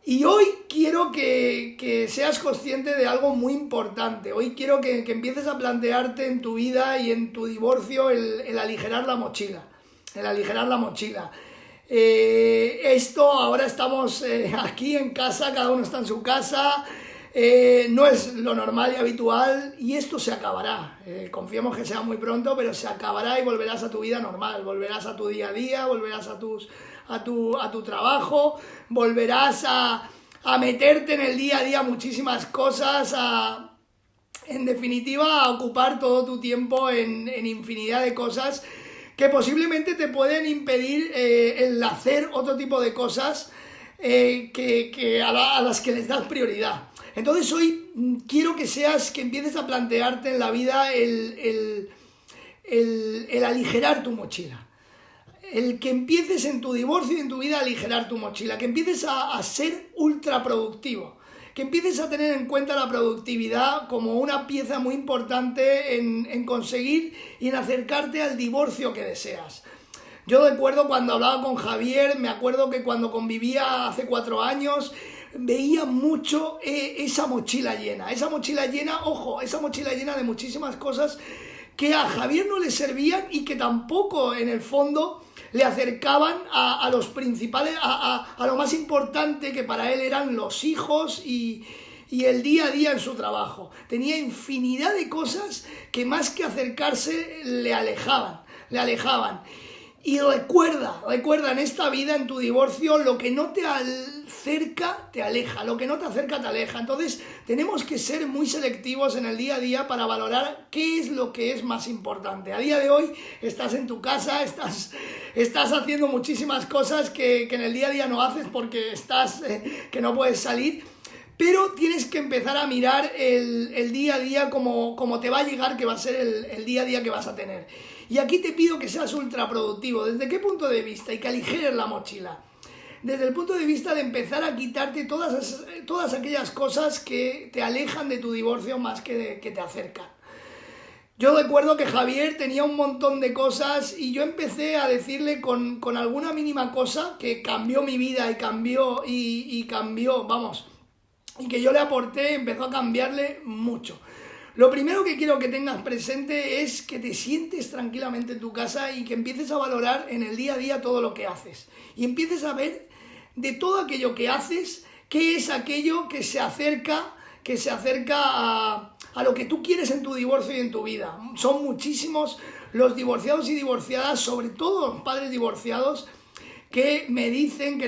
Y hoy quiero que seas consciente de algo muy importante. Hoy quiero que empieces a plantearte en tu vida y en tu divorcio el aligerar la mochila. El aligerar la mochila. Esto, ahora estamos aquí en casa, cada uno está en su casa. No es lo normal y habitual y esto se acabará. Confiemos que sea muy pronto, pero se acabará y volverás a tu vida normal, volverás a tu día a día, volverás a tu trabajo, volverás a meterte en el día a día muchísimas cosas, en definitiva a ocupar todo tu tiempo en infinidad de cosas que posiblemente te pueden impedir el hacer otro tipo de cosas a las que les das prioridad. Entonces hoy quiero que empieces a plantearte en la vida el aligerar tu mochila. El que empieces en tu divorcio y en tu vida a aligerar tu mochila. Que empieces a ser ultra productivo. Que empieces a tener en cuenta la productividad como una pieza muy importante en conseguir y en acercarte al divorcio que deseas. Yo recuerdo cuando hablaba con Javier, me acuerdo que cuando convivía hace 4 años... veía mucho esa mochila llena, ojo, esa mochila llena de muchísimas cosas que a Javier no le servían y que tampoco en el fondo le acercaban a los principales, a lo más importante que para él eran los hijos y el día a día en su trabajo. Tenía infinidad de cosas que más que acercarse le alejaban. Y recuerda en esta vida, en tu divorcio, lo que no te acerca, te aleja. Lo que no te acerca, te aleja. Entonces, tenemos que ser muy selectivos en el día a día para valorar qué es lo que es más importante. A día de hoy, estás en tu casa, estás haciendo muchísimas cosas que en el día a día no haces porque que no puedes salir. Pero tienes que empezar a mirar el día a día como te va a llegar, que va a ser el día a día que vas a tener. Y aquí te pido que seas ultra productivo. ¿Desde qué punto de vista? Y que aligeres la mochila. Desde el punto de vista de empezar a quitarte todas aquellas cosas que te alejan de tu divorcio más que te acercan. Yo recuerdo que Javier tenía un montón de cosas y yo empecé a decirle con alguna mínima cosa que cambió mi vida y cambió, vamos, y que yo le aporté, empezó a cambiarle mucho. Lo primero que quiero que tengas presente es que te sientes tranquilamente en tu casa y que empieces a valorar en el día a día todo lo que haces. Y empieces a ver de todo aquello que haces, qué es aquello que se acerca a lo que tú quieres en tu divorcio y en tu vida. Son muchísimos los divorciados y divorciadas, sobre todo los padres divorciados, que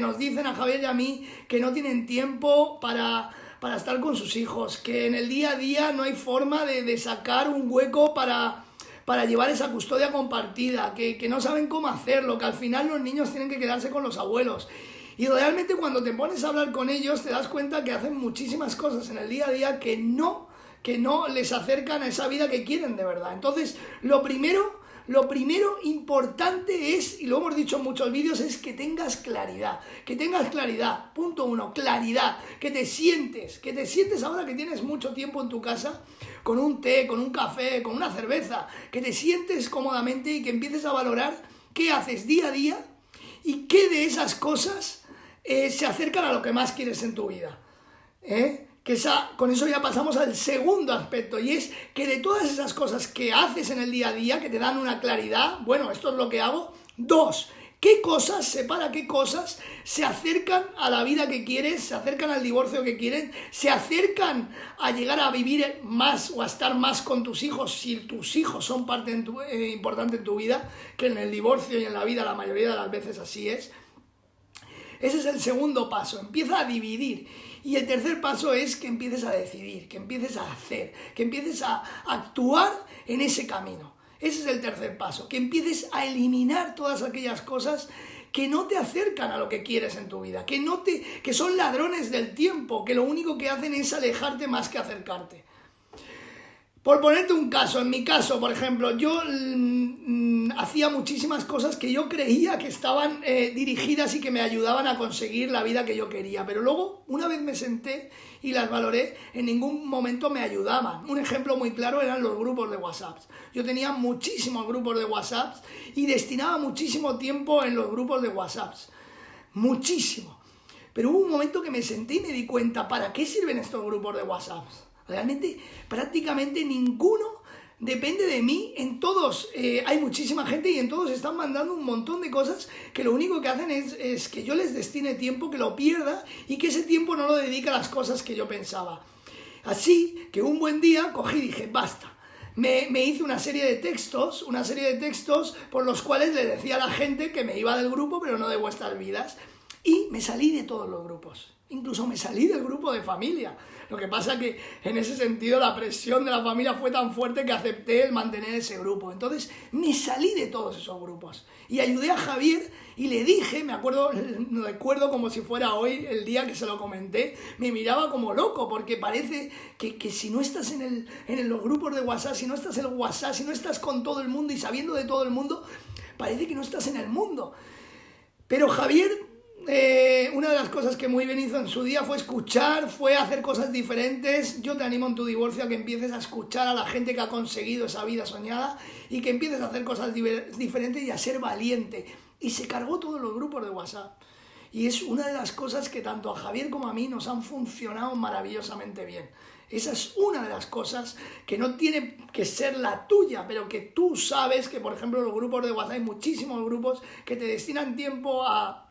nos dicen a Javier y a mí que no tienen tiempo para estar con sus hijos, que en el día a día no hay forma de sacar un hueco para llevar esa custodia compartida, que no saben cómo hacerlo, que al final los niños tienen que quedarse con los abuelos. Y realmente cuando te pones a hablar con ellos te das cuenta que hacen muchísimas cosas en el día a día que no les acercan a esa vida que quieren de verdad. Entonces, lo primero importante es, y lo hemos dicho en muchos vídeos, es que tengas claridad. Punto 1, claridad. Que te sientes ahora que tienes mucho tiempo en tu casa, con un té, con un café, con una cerveza, que te sientes cómodamente y que empieces a valorar qué haces día a día y qué de esas cosas se acercan a lo que más quieres en tu vida. Con eso ya pasamos al segundo aspecto, y es que de todas esas cosas que haces en el día a día, que te dan una claridad, bueno, esto es lo que hago. 2, separa qué cosas se acercan a la vida que quieres, se acercan al divorcio que quieres, se acercan a llegar a vivir más o a estar más con tus hijos, si tus hijos son parte importante en tu vida, que en el divorcio y en la vida la mayoría de las veces así es. Ese es el segundo paso, empieza a dividir. Y el tercer paso es que empieces a decidir, que empieces a hacer, que empieces a actuar en ese camino. Ese es el tercer paso, que empieces a eliminar todas aquellas cosas que no te acercan a lo que quieres en tu vida, que son ladrones del tiempo, que lo único que hacen es alejarte más que acercarte. Por ponerte un caso, en mi caso, por ejemplo, yo hacía muchísimas cosas que yo creía que estaban dirigidas y que me ayudaban a conseguir la vida que yo quería, pero luego, una vez me senté y las valoré, en ningún momento me ayudaban. Un ejemplo muy claro eran los grupos de WhatsApp. Yo tenía muchísimos grupos de WhatsApp y destinaba muchísimo tiempo en los grupos de WhatsApp. Muchísimo. Pero hubo un momento que me senté y me di cuenta, ¿para qué sirven estos grupos de WhatsApp? Realmente, prácticamente ninguno depende de mí. En todos hay muchísima gente y en todos están mandando un montón de cosas que lo único que hacen es que yo les destine tiempo, que lo pierda y que ese tiempo no lo dedique a las cosas que yo pensaba. Así que un buen día cogí y dije, basta. Me hice una serie de textos por los cuales le decía a la gente que me iba del grupo, pero no de vuestras vidas. Y me salí de todos los grupos. Incluso me salí del grupo de familia. Lo que pasa que en ese sentido la presión de la familia fue tan fuerte que acepté el mantener ese grupo. Entonces me salí de todos esos grupos. Y ayudé a Javier y le dije, recuerdo como si fuera hoy el día que se lo comenté, me miraba como loco porque parece que si no estás en los grupos de WhatsApp, si no estás en el WhatsApp, si no estás con todo el mundo y sabiendo de todo el mundo, parece que no estás en el mundo. Pero Javier, una de las cosas que muy bien hizo en su día fue escuchar, fue hacer cosas diferentes. Yo te animo en tu divorcio a que empieces a escuchar a la gente que ha conseguido esa vida soñada y que empieces a hacer cosas diferentes y a ser valiente. Y se cargó todos los grupos de WhatsApp. Y es una de las cosas que tanto a Javier como a mí nos han funcionado maravillosamente bien. Esa es una de las cosas que no tiene que ser la tuya, pero que tú sabes que, por ejemplo, los grupos de WhatsApp, hay muchísimos grupos que te destinan tiempo a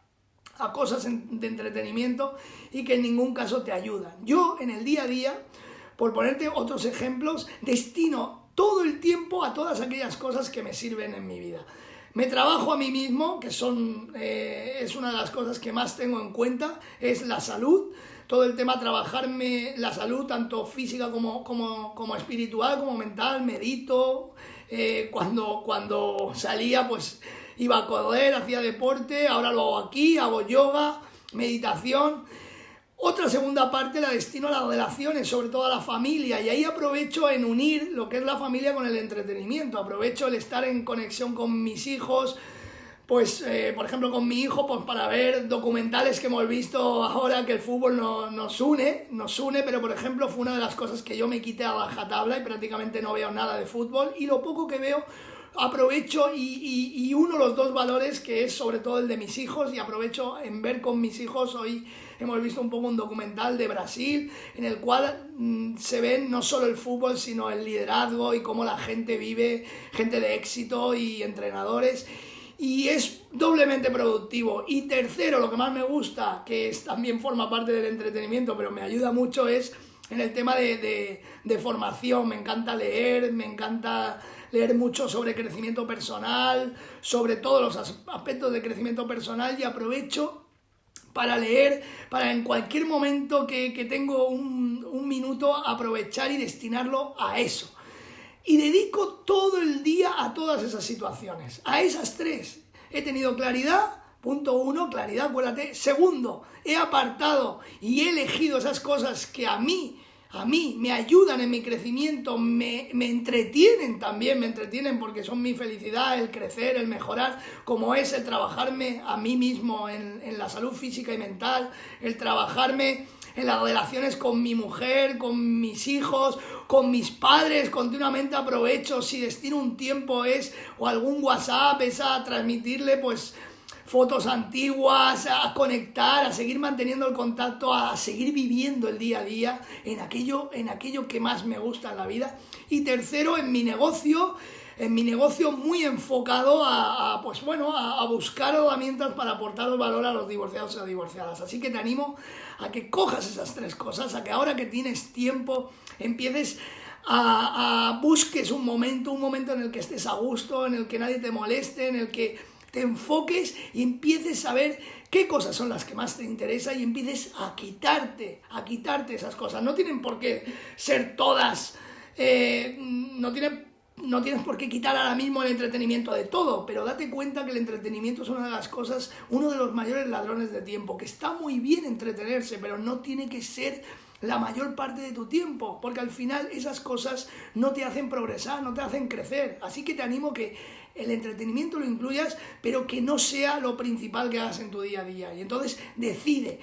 cosas de entretenimiento y que en ningún caso te ayudan. Yo en el día a día, por ponerte otros ejemplos, destino todo el tiempo a todas aquellas cosas que me sirven en mi vida. Me trabajo a mí mismo, que es una de las cosas que más tengo en cuenta, es la salud. Todo el tema trabajarme la salud, tanto física como espiritual, como mental, medito. Cuando salía, pues iba a correr, hacía deporte, ahora lo hago aquí, hago yoga, meditación. Otra segunda parte la destino a las relaciones, sobre todo a la familia, y ahí aprovecho en unir lo que es la familia con el entretenimiento. Aprovecho el estar en conexión con mis hijos, pues por ejemplo con mi hijo, pues para ver documentales que hemos visto ahora, que el fútbol nos une, pero por ejemplo fue una de las cosas que yo me quité a rajatabla y prácticamente no veo nada de fútbol, y lo poco que veo aprovecho y uno los dos valores, que es sobre todo el de mis hijos, y aprovecho en ver con mis hijos. Hoy hemos visto un poco un documental de Brasil en el cual se ve no solo el fútbol, sino el liderazgo y cómo la gente vive, gente de éxito y entrenadores, y es doblemente productivo. Y tercero, lo que más me gusta, que también forma parte del entretenimiento, pero me ayuda mucho, es en el tema de formación. Me encanta leer, me encanta leer mucho sobre crecimiento personal, sobre todos los aspectos de crecimiento personal, y aprovecho para leer, para en cualquier momento que tengo un minuto, aprovechar y destinarlo a eso. Y dedico todo el día a todas esas situaciones, a esas tres. He tenido claridad, punto 1, claridad, acuérdate. Segundo, he apartado y he elegido esas cosas que a mí me ayudan en mi crecimiento, me entretienen también, porque son mi felicidad, el crecer, el mejorar, como es el trabajarme a mí mismo en la salud física y mental, el trabajarme en las relaciones con mi mujer, con mis hijos, con mis padres. Continuamente aprovecho, si destino un tiempo o algún WhatsApp, es a transmitirle pues fotos antiguas, a conectar, a seguir manteniendo el contacto, a seguir viviendo el día a día en aquello que más me gusta en la vida. Y tercero, en mi negocio muy enfocado a buscar herramientas para aportar valor a los divorciados o divorciadas. Así que te animo a que cojas esas tres cosas, a que ahora que tienes tiempo empieces a busques un momento en el que estés a gusto, en el que nadie te moleste, en el que te enfoques y empieces a ver qué cosas son las que más te interesan y empieces a quitarte esas cosas. No tienen por qué ser todas, no tienes por qué quitar ahora mismo el entretenimiento de todo, pero date cuenta que el entretenimiento es una de las cosas, uno de los mayores ladrones de tiempo, que está muy bien entretenerse, pero no tiene que ser la mayor parte de tu tiempo, porque al final esas cosas no te hacen progresar, no te hacen crecer. Así que te animo que el entretenimiento lo incluyas, pero que no sea lo principal que hagas en tu día a día. Y entonces decide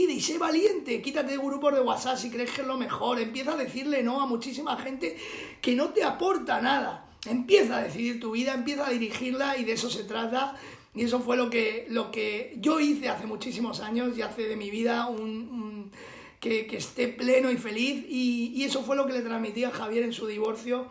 y sé valiente. Quítate de grupos de WhatsApp si crees que es lo mejor. Empieza a decirle no a muchísima gente que no te aporta nada. Empieza a decidir tu vida, empieza a dirigirla, y de eso se trata. Y eso fue lo que yo hice hace muchísimos años y hace de mi vida que esté pleno y feliz. Y eso fue lo que le transmití a Javier en su divorcio.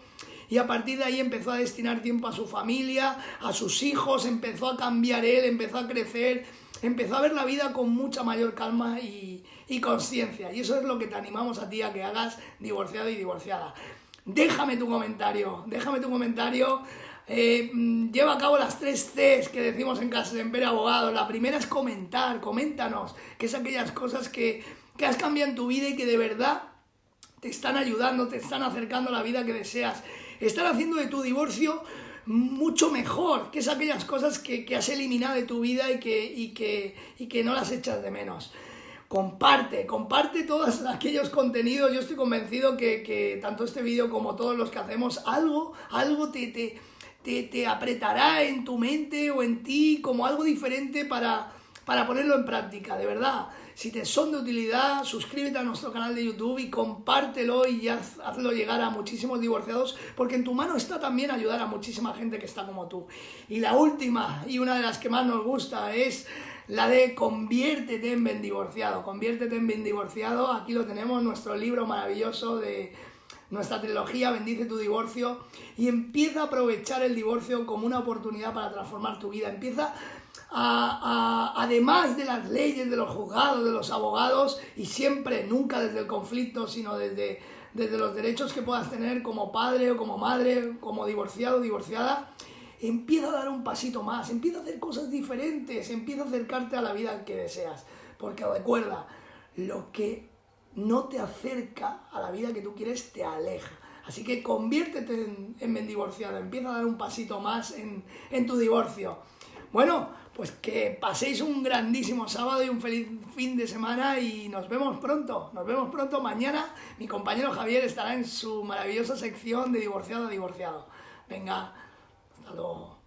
Y a partir de ahí empezó a destinar tiempo a su familia, a sus hijos, empezó a cambiar él, empezó a crecer, empezó a ver la vida con mucha mayor calma y consciencia. Y eso es lo que te animamos a ti a que hagas, divorciado y divorciada. Déjame tu comentario. Lleva a cabo las 3 Cs que decimos en Casa de Empera Abogados. La primera es comentar, coméntanos, que es aquellas cosas que has cambiado en tu vida y que de verdad te están ayudando, te están acercando a la vida que deseas. Están haciendo de tu divorcio mucho mejor, que es aquellas cosas que has eliminado de tu vida y que no las echas de menos. Comparte todos aquellos contenidos. Yo estoy convencido que tanto este vídeo como todos los que hacemos, algo te apretará en tu mente o en ti como algo diferente para ponerlo en práctica, de verdad. Si te son de utilidad, suscríbete a nuestro canal de YouTube y compártelo y hazlo llegar a muchísimos divorciados, porque en tu mano está también ayudar a muchísima gente que está como tú. Y la última, y una de las que más nos gusta, es la de conviértete en bien divorciado. Conviértete en bien divorciado. Aquí lo tenemos, nuestro libro maravilloso de nuestra trilogía Bendice tu divorcio, y empieza a aprovechar el divorcio como una oportunidad para transformar tu vida. Empieza además de las leyes, de los juzgados, de los abogados, y siempre, nunca desde el conflicto, sino desde los derechos que puedas tener como padre o como madre, como divorciado o divorciada, empieza a dar un pasito más, empieza a hacer cosas diferentes, empieza a acercarte a la vida que deseas. Porque recuerda, lo que no te acerca a la vida que tú quieres te aleja. Así que conviértete en bien divorciado, empieza a dar un pasito más en tu divorcio. Bueno, pues que paséis un grandísimo sábado y un feliz fin de semana y nos vemos pronto. Mañana mi compañero Javier estará en su maravillosa sección de divorciado a divorciado. Venga, hasta luego.